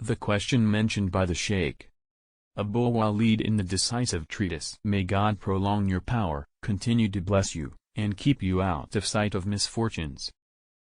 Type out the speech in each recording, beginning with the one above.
The question mentioned by the Sheikh Abul Walid in the Decisive Treatise. May God prolong your power, continue to bless you, and keep you out of sight of misfortunes.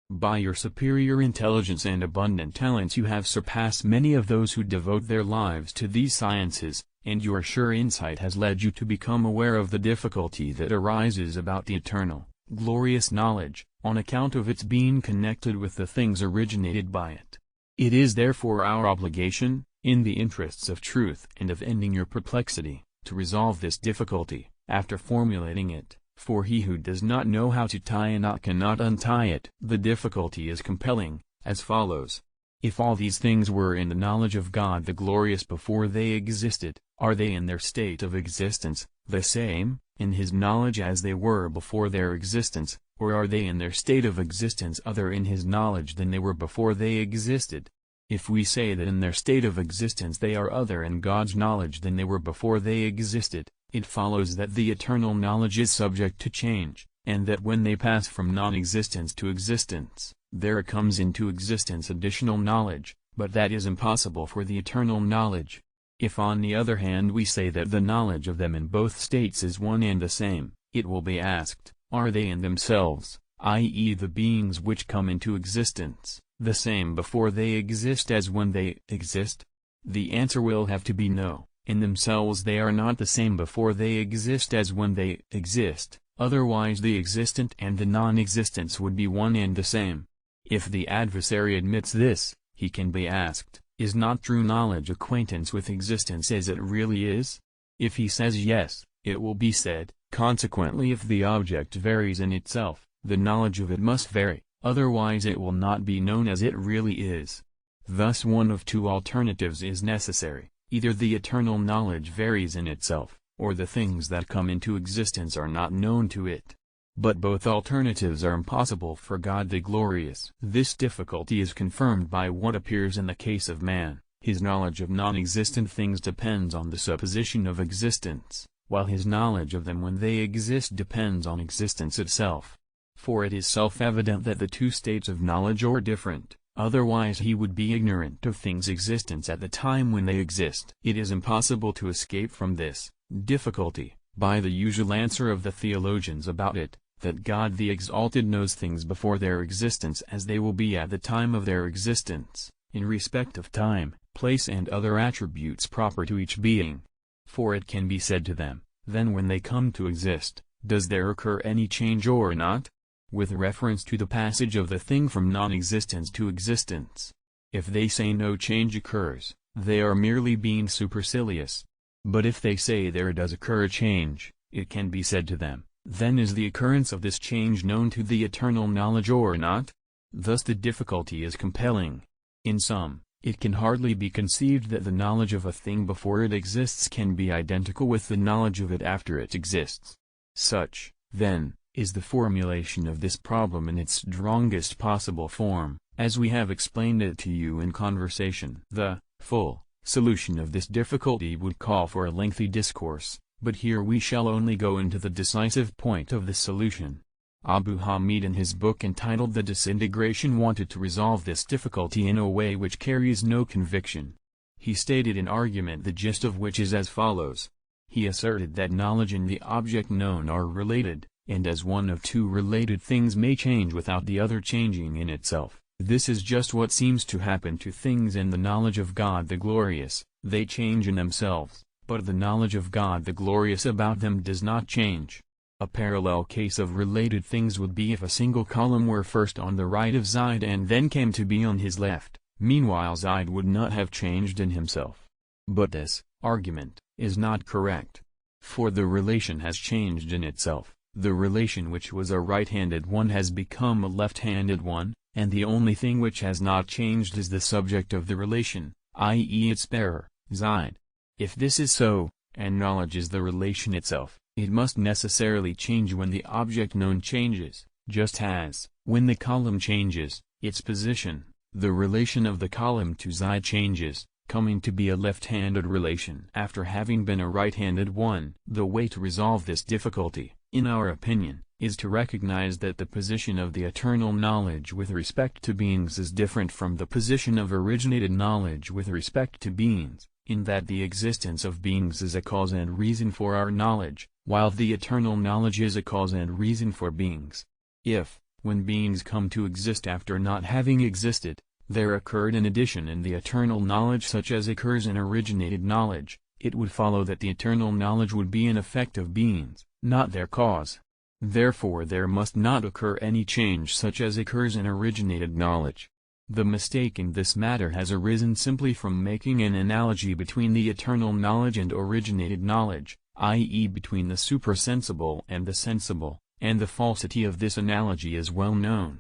By your superior intelligence and abundant talents you have surpassed many of those who devote their lives to these sciences, and your sure insight has led you to become aware of the difficulty that arises about the eternal, glorious knowledge, on account of its being connected with the things originated by it. It is therefore our obligation, in the interests of truth and of ending your perplexity, to resolve this difficulty, after formulating it, for he who does not know how to tie a knot cannot untie it. The difficulty is compelling, as follows. If all these things were in the knowledge of God the Glorious before they existed, are they in their state of existence, the same, in his knowledge as they were before their existence, or are they in their state of existence other in his knowledge than they were before they existed? If we say that in their state of existence they are other in God's knowledge than they were before they existed, it follows that the eternal knowledge is subject to change, and that when they pass from non-existence to existence, there comes into existence additional knowledge, but that is impossible for the eternal knowledge. If on the other hand we say that the knowledge of them in both states is one and the same, it will be asked, are they in themselves, i.e. the beings which come into existence, the same before they exist as when they exist? The answer will have to be no. In themselves they are not the same before they exist as when they exist, otherwise the existent and the non-existence would be one and the same. If the adversary admits this, he can be asked, is not true knowledge acquaintance with existence as it really is? If he says yes, it will be said, consequently if the object varies in itself, the knowledge of it must vary, otherwise it will not be known as it really is. Thus one of two alternatives is necessary. Either the eternal knowledge varies in itself, or the things that come into existence are not known to it. But both alternatives are impossible for God the Glorious. This difficulty is confirmed by what appears in the case of man. His knowledge of non-existent things depends on the supposition of existence, while his knowledge of them when they exist depends on existence itself. For it is self-evident that the two states of knowledge are different. Otherwise he would be ignorant of things' existence at the time when they exist. It is impossible to escape from this difficulty, by the usual answer of the theologians about it, that God the Exalted knows things before their existence as they will be at the time of their existence, in respect of time, place and other attributes proper to each being. For it can be said to them, then when they come to exist, does there occur any change or not? With reference to the passage of the thing from non-existence to existence. If they say no change occurs, they are merely being supercilious. But if they say there does occur a change, it can be said to them, then is the occurrence of this change known to the eternal knowledge or not? Thus the difficulty is compelling. In sum, it can hardly be conceived that the knowledge of a thing before it exists can be identical with the knowledge of it after it exists. Such, then, is the formulation of this problem in its strongest possible form, as we have explained it to you in conversation. The full solution of this difficulty would call for a lengthy discourse, but here we shall only go into the decisive point of the solution. Abu Hamid in his book entitled The Disintegration wanted to resolve this difficulty in a way which carries no conviction. He stated an argument the gist of which is as follows. He asserted that knowledge and the object known are related, and as one of two related things may change without the other changing in itself, this is just what seems to happen to things in the knowledge of God the Glorious. They change in themselves, but the knowledge of God the Glorious about them does not change. A parallel case of related things would be if a single column were first on the right of Zaid and then came to be on his left, meanwhile Zaid would not have changed in himself. But this argument is not correct. For the relation has changed in itself. The relation which was a right-handed one has become a left-handed one, and the only thing which has not changed is the subject of the relation, i.e. its bearer, Zaid. If this is so, and knowledge is the relation itself, it must necessarily change when the object known changes, just as, when the column changes, its position, the relation of the column to Zaid changes, coming to be a left-handed relation after having been a right-handed one. The way to resolve this difficulty, in our opinion, is to recognize that the position of the eternal knowledge with respect to beings is different from the position of originated knowledge with respect to beings, in that the existence of beings is a cause and reason for our knowledge, while the eternal knowledge is a cause and reason for beings. If, when beings come to exist after not having existed, there occurred an addition in the eternal knowledge such as occurs in originated knowledge, it would follow that the eternal knowledge would be an effect of beings, not their cause. Therefore there must not occur any change such as occurs in originated knowledge. The mistake in this matter has arisen simply from making an analogy between the eternal knowledge and originated knowledge, i.e. between the suprasensible and the sensible, and the falsity of this analogy is well known.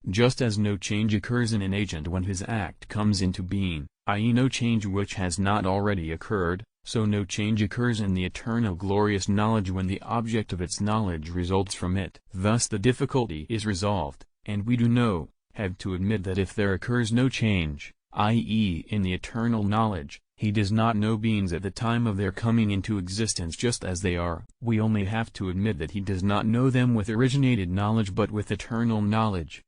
Just as no change occurs in an agent when his act comes into being, i.e. no change which has not already occurred, so no change occurs in the eternal glorious knowledge when the object of its knowledge results from it. Thus the difficulty is resolved, and we do have to admit that if there occurs no change, i.e. in the eternal knowledge, he does not know beings at the time of their coming into existence just as they are. We only have to admit that he does not know them with originated knowledge but with eternal knowledge.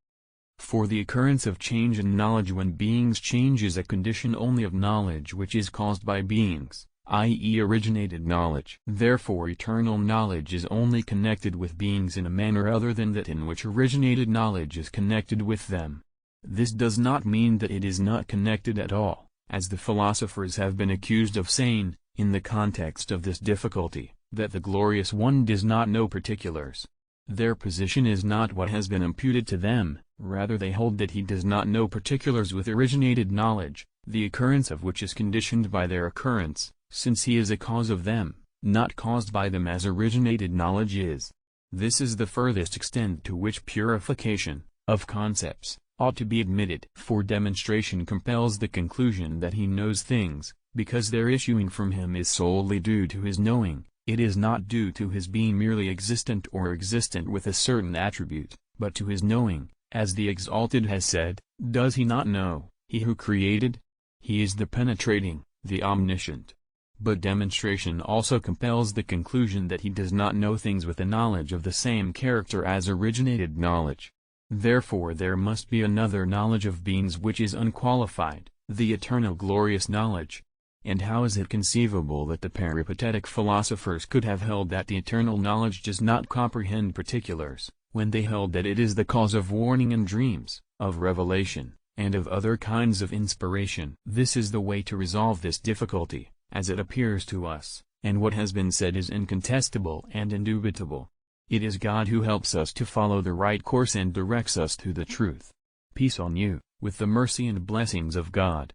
For the occurrence of change in knowledge when beings change is a condition only of knowledge which is caused by beings, i.e. originated knowledge. Therefore eternal knowledge is only connected with beings in a manner other than that in which originated knowledge is connected with them. This does not mean that it is not connected at all, as the philosophers have been accused of saying, in the context of this difficulty, that the Glorious One does not know particulars. Their position is not what has been imputed to them, rather they hold that he does not know particulars with originated knowledge, the occurrence of which is conditioned by their occurrence, since he is a cause of them, not caused by them as originated knowledge is. This is the furthest extent to which purification, of concepts, ought to be admitted. For demonstration compels the conclusion that he knows things, because their issuing from him is solely due to his knowing, it is not due to his being merely existent or existent with a certain attribute, but to his knowing, as the Exalted has said, does he not know, he who created? He is the penetrating, the omniscient. But demonstration also compels the conclusion that he does not know things with a knowledge of the same character as originated knowledge. Therefore there must be another knowledge of beings which is unqualified, the eternal glorious knowledge. And how is it conceivable that the peripatetic philosophers could have held that the eternal knowledge does not comprehend particulars, when they held that it is the cause of warning in dreams, of revelation, and of other kinds of inspiration? This is the way to resolve this difficulty, as it appears to us, and what has been said is incontestable and indubitable. It is God who helps us to follow the right course and directs us to the truth. Peace on you, with the mercy and blessings of God.